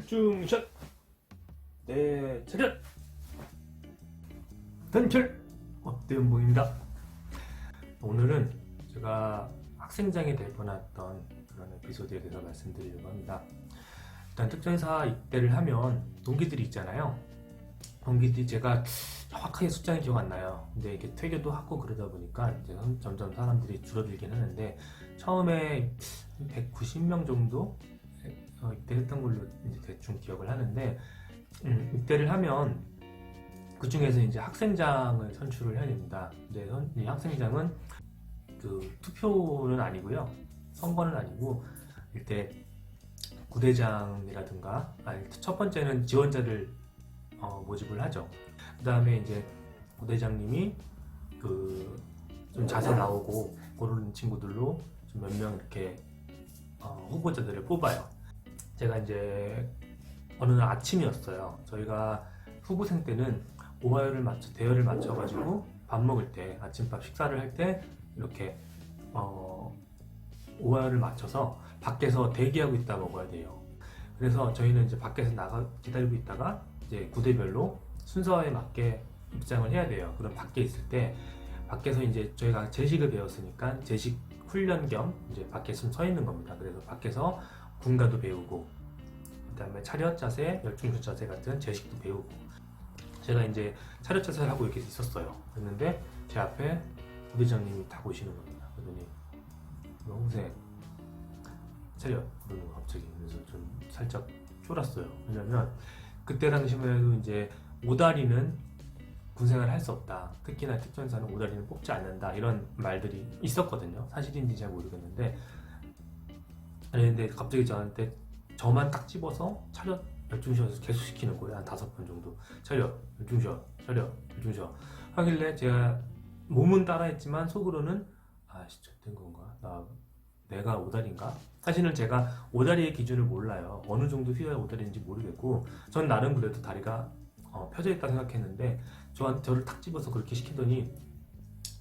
열중샷 네 차렷 단철 업대연봉입니다. 오늘은 제가 학생장이 될 뻔했던 그런 에피소드에 대해서 말씀드리려고 합니다. 일단 특전사 입대를 하면 동기들이 있잖아요. 동기들이 제가 정확하게 숫자는 기억 안 나요. 근데 이게 퇴교도 하고 그러다 보니까 이제 점점 사람들이 줄어들긴 하는데 처음에 190명 정도 입대했던 걸로 이제 대충 기억을 하는데 입대를 하면 그 중에서 이제 학생장을 선출을 해야 됩니다. 근데 이 학생장은 그 투표는 아니고요, 선거는 아니고 이때 구대장이라든가 첫 번째는 지원자를 모집을 하죠. 그 다음에 이제 구대장님이 그 좀 자세 나오고 그런 친구들로 좀 몇 명 이렇게 후보자들을 뽑아요. 제가 이제 어느 날 아침이었어요. 저희가 후보생 때는 대여를 맞춰가지고 밥 먹을 때, 아침밥 식사를 할 때 이렇게 오화열을 맞춰서 밖에서 대기하고 있다 먹어야 돼요. 그래서 저희는 이제 밖에서 나가 기다리고 있다가 이제 구대별로 순서에 맞게 입장을 해야 돼요. 그럼 밖에 있을 때 밖에서 이제 저희가 제식을 배웠으니까 제식 훈련 겸 이제 밖에 서 있는 겁니다. 그래서 밖에서 군가도 배우고 그다음에 차렷 자세, 열중샷 자세 같은 제식도 배우고 제가 이제 차렷 자세를 하고 이렇게 있었어요. 그랬는데 제 앞에 부대장님이 딱 오시는 겁니다. 그러더니 영생 차렷 그러는 거 갑자기. 그래서 좀 살짝 쫄았어요. 왜냐면 그때 당시만 해도 이제 오다리는 군생활을 할 수 없다, 특히나 특전사는 오다리는 뽑지 않는다, 이런 말들이 있었거든요. 사실인지 잘 모르겠는데 그런데 갑자기 저한테 저만 딱 집어서 차렷 열중샷을 계속 시키는 거예요. 한 5번 정도. 차렷 열중샷, 차렷 열중샷 하길래 제가 몸은 따라했지만 속으로는 아씨 좆된 건가? 내가 오다리인가? 사실은 제가 오다리의 기준을 몰라요. 어느 정도 휘어야 오다리인지 모르겠고 전 나름 그래도 다리가 펴져 있다 생각했는데 저를 탁 집어서 그렇게 시키더니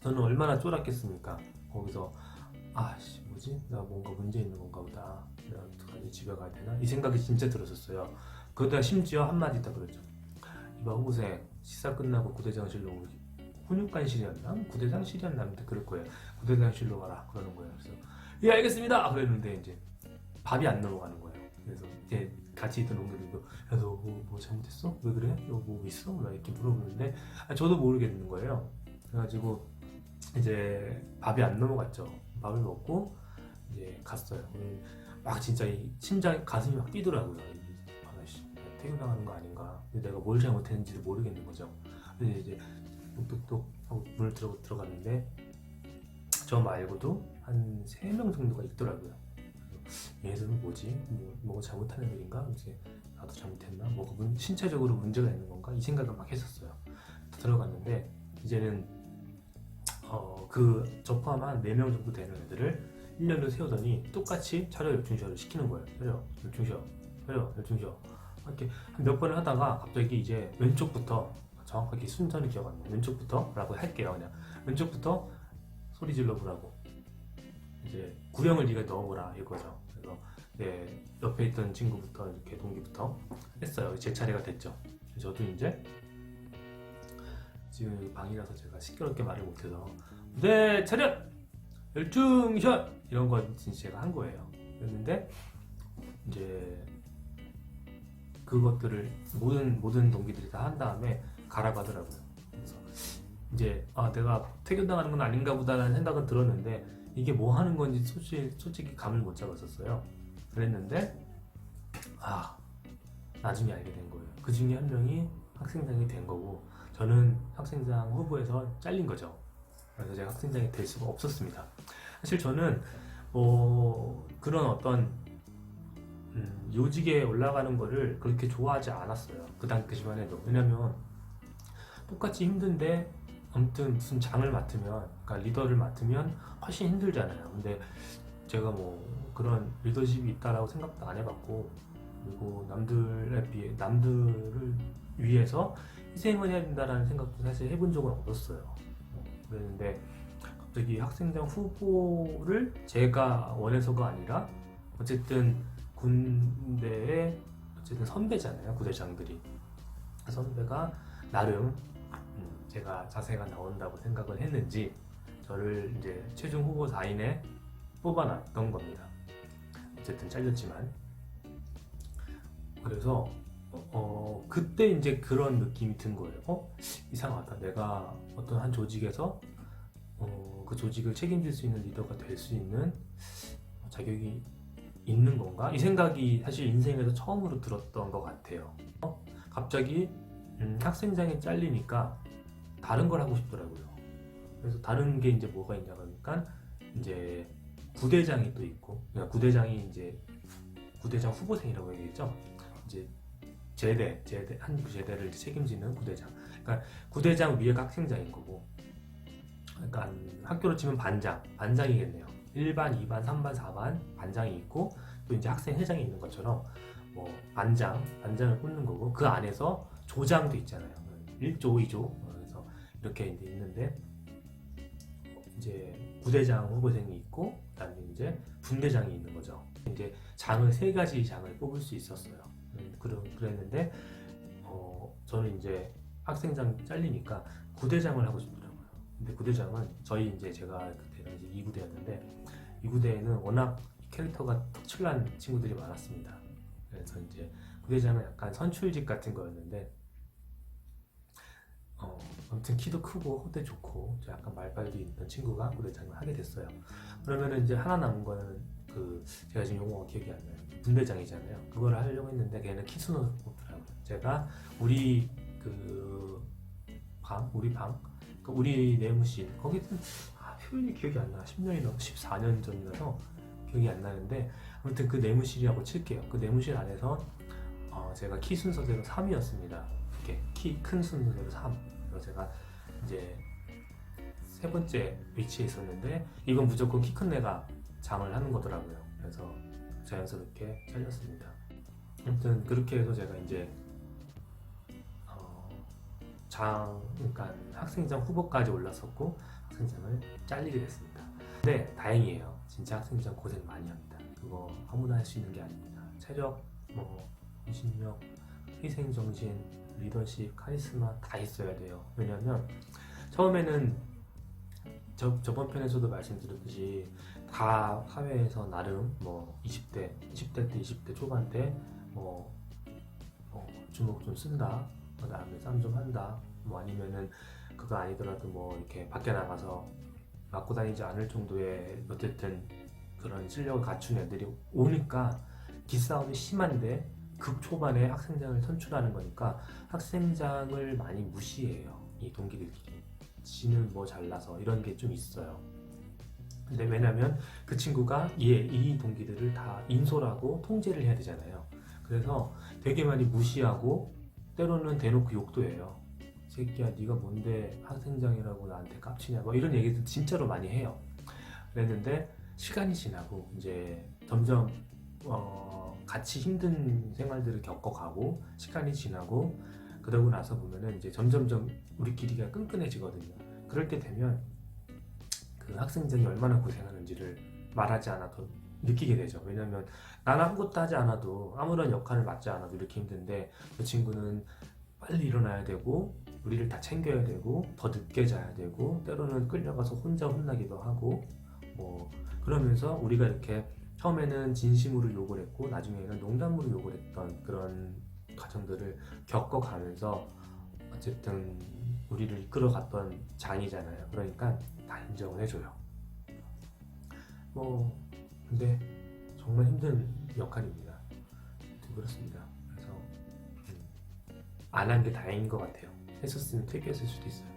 저는 얼마나 쫄았겠습니까? 거기서 아씨 뭐지? 나 뭔가 문제 있는 건가 보다. 내가 어떡하지? 집에 가야 되나? 이 생각이 진짜 들었었어요. 그러다 심지어 한마디 더 그랬죠. 이봐 후보생, 식사 끝나고 구대장실로 훈육관실이었나? 구대장실이었나? 아무튼 그럴 거예요. 구대장실로 가라 그러는 거예요. 그래서 예 알겠습니다 그랬는데 이제 밥이 안 넘어가는 거예요. 그래서 이제 같이 있던 동료들도 야 너 뭐 잘못했어? 왜 그래? 너 뭐 있어? 막 이렇게 물어보는데 저도 모르겠는 거예요. 그래가지고 이제 밥이 안 넘어갔죠. 밥을 먹고 이제 갔어요. 막 진짜 이 심장 가슴이 막 뛰더라고요. 아씨 퇴근당하는 거 아닌가? 내가 뭘 잘못했는지를 모르겠는 거죠. 근데 이제 뚝뚝뚝 하고 문을 들어갔는데 저 말고도 한 3명 정도가 있더라고요. 얘들은 뭐지? 뭐가 잘못하는 일인가? 이제 나도 잘못했나? 뭐가 신체적으로 문제가 있는 건가? 이 생각을 막 했었어요. 들어갔는데 이제는 저 포함한 4명 정도 되는 애들을 1년을 세우더니 똑같이 차렷 열중샷을 시키는 거예요. 차렷 열중샷, 차렷 열중샷 이렇게 한 몇 번을 하다가 갑자기 이제 왼쪽부터, 정확하게 순서는 기억 안 나요. 왼쪽부터 라고 할게요. 그냥 왼쪽부터 소리 질러보라고, 이제 구령을 네가 넣어보라 이거죠. 그래서 이제 옆에 있던 친구부터 이렇게 동기부터 했어요. 제 차례가 됐죠. 저도 이제 지금 방이라서 제가 시끄럽게 말을 못해서 네 차렷 열중샷 이런 건 진짜 제가 한 거예요. 그랬는데 이제 그것들을 모든 동기들이 다 한 다음에 가라고 하더라고요. 그래서 이제 내가 퇴근당하는 건 아닌가 보다라는 생각은 들었는데 이게 뭐 하는 건지 솔직히 감을 못 잡았었어요. 그랬는데 나중에 알게 된 거예요. 그 중에 한 명이 학생장이 된 거고 저는 학생장 후보에서 잘린 거죠. 그래서 제가 학생장이 될 수가 없었습니다. 사실 저는 그런 어떤 요직에 올라가는 거를 그렇게 좋아하지 않았어요. 그 당시만 해도. 왜냐면 똑같이 힘든데 아무튼 무슨 장을 맡으면, 그러니까 리더를 맡으면 훨씬 힘들잖아요. 근데 제가 뭐 그런 리더십이 있다라고 생각도 안 해봤고, 그리고 남들을 위해서 희생을 해야 된다라는 생각도 사실 해본 적은 없었어요. 그랬는데 갑자기 학생장 후보를 제가 원해서가 아니라 어쨌든 군대에 어쨌든 선배잖아요, 부대장들이. 선배가 나름 제가 자세가 나온다고 생각을 했는지 저를 이제 최종 후보 4인에 뽑아놨던 겁니다. 어쨌든 잘렸지만. 그래서 그때 이제 그런 느낌이 든 거예요. 이상하다. 내가 어떤 한 조직에서 그 조직을 책임질 수 있는 리더가 될 수 있는 자격이 있는 건가? 이 생각이 사실 인생에서 처음으로 들었던 것 같아요. 갑자기 학생장에 잘리니까 다른 걸 하고 싶더라고요. 그래서 다른 게 이제 뭐가 있냐 그러니까 이제 구대장이 또 있고, 그러니까 구대장이 이제 구대장 후보생이라고 얘기했죠. 이제 제대 한 제대를 이제 책임지는 구대장. 그러니까 구대장 위에가 학생장인 거고, 그러니까 학교로 치면 반장이겠네요. 1반, 2반, 3반, 4반 반장이 있고 또 이제 학생회장이 있는 것처럼 뭐 반장을 꽂는 거고, 그 안에서 조장도 있잖아요. 1조, 2조. 그래서 이렇게 이제 있는데 이제 부대장 후보생이 있고 그다음에 이제 분대장이 있는 거죠. 이제 장을 3가지 장을 뽑을 수 있었어요. 그랬는데 저는 이제 학생장 잘리니까 구대장을 하고 싶더라고요. 근데 구대장은 제가 그때 당시 2구대였는데 2구대에는 워낙 캐릭터가 특출난 친구들이 많았습니다. 그래서 이제 구대장은 약간 선출직 같은 거였는데 아무튼 키도 크고 호대 좋고 약간 말빨도 있는 친구가 구대장을 하게 됐어요. 그러면은 이제 하나 남은 거는 제가 지금 용어가 기억이 안 나요. 분대장이잖아요. 그걸 하려고 했는데 걔는 키수는 없더라고요. 제가 우리 우리 내무실 거기는 표현이 기억이 안 나. 10년이 넘 14년 전이라서 기억이 안 나는데 아무튼 그 내무실이라고 칠게요. 그 내무실 안에서 제가 키 순서대로 3위였습니다. 이렇게 키 큰 순서대로 3. 그래서 제가 이제 3번째 위치에 있었는데 이건 무조건 키 큰 애가 장을 하는 거더라고요. 그래서 자연스럽게 잘렸습니다. 아무튼 그렇게 해서 제가 이제 그러니까 학생장 후보까지 올랐었고 학생장을 잘리게 됐습니다. 근데 다행이에요. 진짜 학생장 고생 많이 합니다. 그거 아무나 할 수 있는 게 아닙니다. 체력, 정신력, 희생정신, 리더십, 카리스마 다 있어야 돼요. 왜냐면 처음에는 저번 편에서도 말씀드렸듯이 다 사회에서 나름 10대 때 20대 초반 때 주먹 좀 쓴다, 그 다음에 쌈 좀 한다, 아니면은 그거 아니더라도 이렇게 밖에 나가서 맞고 다니지 않을 정도의 어쨌든 그런 실력을 갖춘 애들이 오니까 기싸움이 심한데 극초반에 학생장을 선출하는 거니까 학생장을 많이 무시해요. 이 동기들끼리 지는 잘나서 이런 게 좀 있어요. 근데 왜냐면 그 친구가 이 동기들을 다 인솔하고 통제를 해야 되잖아요. 그래서 되게 많이 무시하고 때로는 대놓고 욕도 해요. 새끼야 네가 뭔데 학생장이라고 나한테 깝치냐, 이런 얘기도 진짜로 많이 해요. 그랬는데 시간이 지나고 이제 점점 같이 힘든 생활들을 겪어가고 시간이 지나고 그러고 나서 보면은 이제 점점점 우리끼리가 끈끈해지거든요. 그럴 때 되면 그 학생장이 얼마나 고생하는지를 말하지 않아도 느끼게 되죠. 왜냐면 나는 아무것도 하지 않아도 아무런 역할을 맡지 않아도 이렇게 힘든데 그 친구는 빨리 일어나야 되고 우리를 다 챙겨야 되고 더 늦게 자야 되고 때로는 끌려가서 혼자 혼나기도 하고 그러면서 우리가 이렇게 처음에는 진심으로 욕을 했고 나중에는 농담으로 욕을 했던 그런 과정들을 겪어가면서 어쨌든 우리를 이끌어갔던 장이잖아요. 그러니까 다 인정을 해줘요. 근데 정말 힘든 역할입니다. 그렇습니다. 그래서 안 한 게 다행인 것 같아요. 했었으면 퇴계했을 수도 있어요.